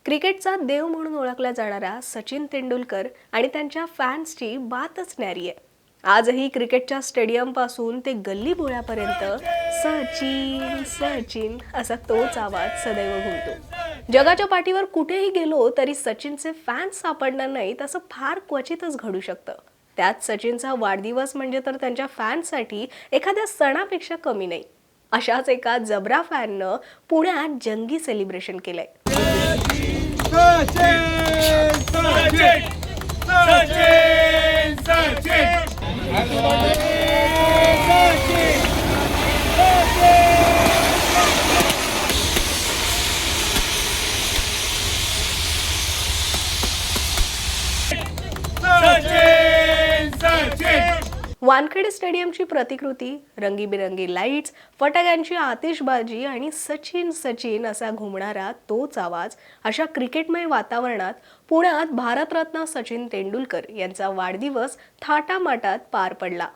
क्रिकेटचा देव म्हणून ओळखला जाणारा सचिन तेंडुलकर आणि त्यांच्या फॅन्सची बातच न्यारी आहे। आजही क्रिकेटच्या स्टेडियम पासून ते गल्ली बोळ्यापर्यंत सचिन सचिन असा तोच आवाज सदैव घुमतो। जगाच्या पाठीवर कुठेही गेलो तरी सचिनचे फॅन्स सापडणार नाहीत असं फार क्वचितच घडू शकतं। त्यात सचिनचा वाढदिवस म्हणजे तर त्यांच्या फॅन्ससाठी एखाद्या सणापेक्षा कमी नाही। अशाच एका जबरा फॅननं पुण्यात जंगी सेलिब्रेशन केलंय। सचिन सचिन सचिन सचिन वानखेडे स्टेडियमची प्रतिकृती, रंगीबिरंगी लाईट्स, फटाक्यांची आतिषबाजी आणि सचिन सचिन असा घुमणारा तोच आवाज अशा क्रिकेटमय वातावरणात पुण्यात भारतरत्न सचिन तेंडुलकर यांचा वाढदिवस थाटामाटात पार पडला।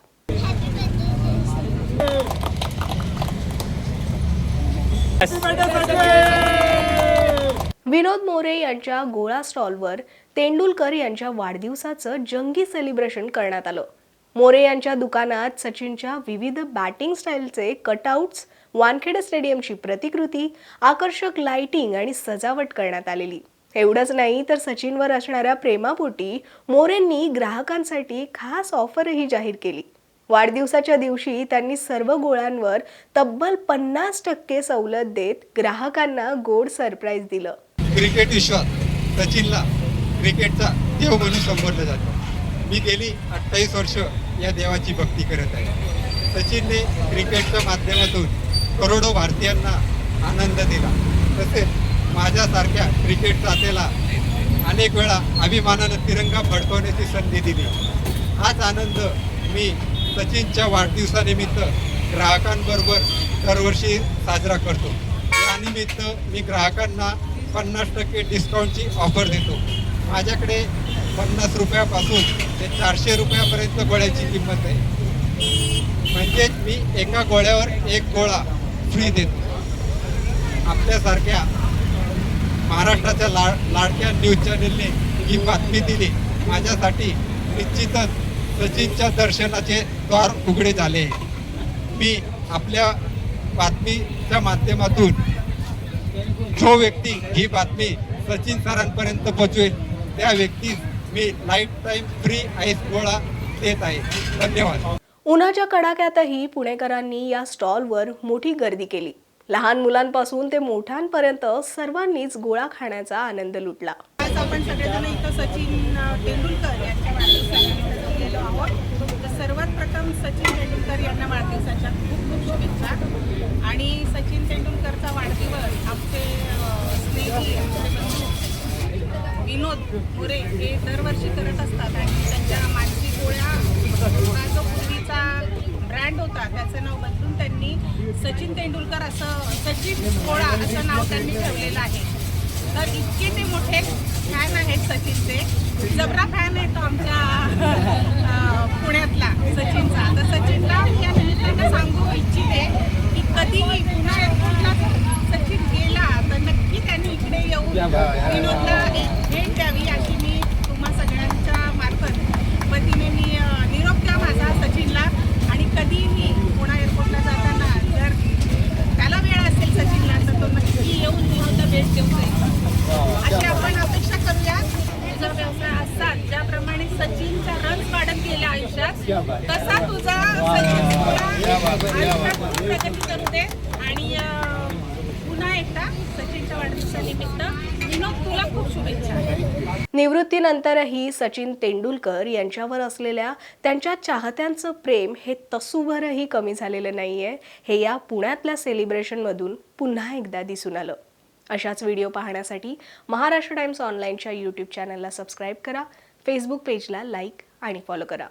विनोद मोरे यांच्या गोळा स्टॉलवर तेंडुलकर यांच्या वाढदिवसाचं जंगी सेलिब्रेशन करण्यात आलं। मोरे यांच्या दुकानात सचिनच्या विविध बॅटिंग स्टाईलचे कटआउट्स, वानखेडे स्टेडियमची प्रतिकृती, आकर्षक लाइटिंग आणि सजावट करण्यात आलेली। एवढंच नाही तर सचिनवर असणाऱ्या प्रेमापोटी मोरेंनी ग्राहकांसाठी खास ऑफरही जाहीर केली। वाढदिवसाच्या दिवशी त्यांनी सर्व गोळ्यांवर तब्बल 50% सवलत देत ग्राहकांना गोड सरप्राईज दिलं। क्रिकेट विश्वात सचिनला क्रिकेटचा देव म्हणून संबोधलं जातं। मी गेली 28 वर्ष या देवाची भक्ती करत आहे। सचिनने क्रिकेटच्या माध्यमातून करोडो भारतीयांना आनंद दिला, तसेच माझ्यासारख्या क्रिकेट चाहत्याला अनेक वेळा अभिमानानं तिरंगा फडकवण्याची संधी दिली। हाच आनंद मी सचिनच्या वाढदिवसानिमित्त ग्राहकांबरोबर दरवर्षी साजरा करतो। यानिमित्त मी ग्राहकांना 50% डिस्काउंटची ऑफर देतो। माझ्याकडे 50 रुपयापासून ते 400 रुपयापर्यंत गोळ्याची किंमत आहे, म्हणजेच मी एका गोळ्यावर एक गोळा फ्री देतो। आपल्यासारख्या महाराष्ट्राच्या लाडक्या न्यूज चॅनेलने ही बातमी दिली, माझ्यासाठी निश्चितच सचिनच्या दर्शनाचे द्वार उघडे झाले। मी आपल्या बातमीच्या माध्यमातून जो व्यक्ती ही बातमी सचिन सरांपर्यंत पोहोचवेल त्या व्यक्तीस मी लाईफ टाइम फ्री आईस गोळा देत आहे। धन्यवाद। उन्हाच्या कडाक्यातही पुणेकरांनी या स्टॉलवर मोठी गर्दी केली। लहान मुलांपासून ते मोठ्यांपर्यंत सर्वांनीच गोळा खाण्याचा आनंद लुटला। आज आपण सगळेजण इथं सचिन तेंडुलकर यांच्या वाढदिवसानिमित्त जमलेलो आहोत। तर सर्वात प्रथम सचिन तेंडुलकर यांना वाढदिवसाच्या खूप खूप शुभेच्छा। आणि सचिन तेंडुलकरचा वाढदिवस आमचे स्नेही आमचे बंधू विनोद मोरे हे दरवर्षी करत असतात आणि त्यांच्या मानसी गोळ्या जो पूर्वीचा ब्रँड होता त्याचं नाव बदलून त्यांनी सचिन तेंडुलकर असं सचिन गोळा असं नाव त्यांनी ठेवलेलं आहे। तर इतके ते मोठे फॅन आहेत सचिनचे, जबरा फॅन आहे तो आमच्या पुण्यातला सचिनचा। तर सचिनला मी या निमित्तानं सांगू इच्छिते की कधीही पुन्हा एअरपोर्टला सचिन गेला तर नक्की त्यांनी इकडे येऊन विनोदला एक भेट द्यावी अशी मी तुम्हा सगळ्यांच्या मार्फत वतीने मी निरोप द्या माझा सचिनला। आणि कधीही पुन्हा एअरपोर्टला जाताना जर त्याला वेळ असेल सचिनला तर तो नक्की येऊन विनोदला भेट देऊ जाईल अशी आपण अपेक्षा करूया। तुझा व्यवसाय असा ज्याप्रमाणे सचिनचा रन वाढत गेला आयुष्यात तसा तुझा प्रगती करू दे। आणि पुन्हा एकदा सचिनच्या वाढदिवसानिमित्त विनोद तुला खूप शुभेच्छा। निवृत्तीनंतरही सचिन तेंडुलकर यांच्यावर असलेल्या त्यांच्या चाहत्यांचं प्रेम हे तसूभरही कमी झालेलं नाहीये, हे या पुण्यातल्या सेलिब्रेशनमधून पुन्हा एकदा दिसून आलं। अशाच व्हिडिओ पाहण्यासाठी महाराष्ट्र टाइम्स ऑनलाईनच्या यूट्यूब चॅनलला सबस्क्राईब करा, फेसबुक पेजला लाईक आणि फॉलो करा।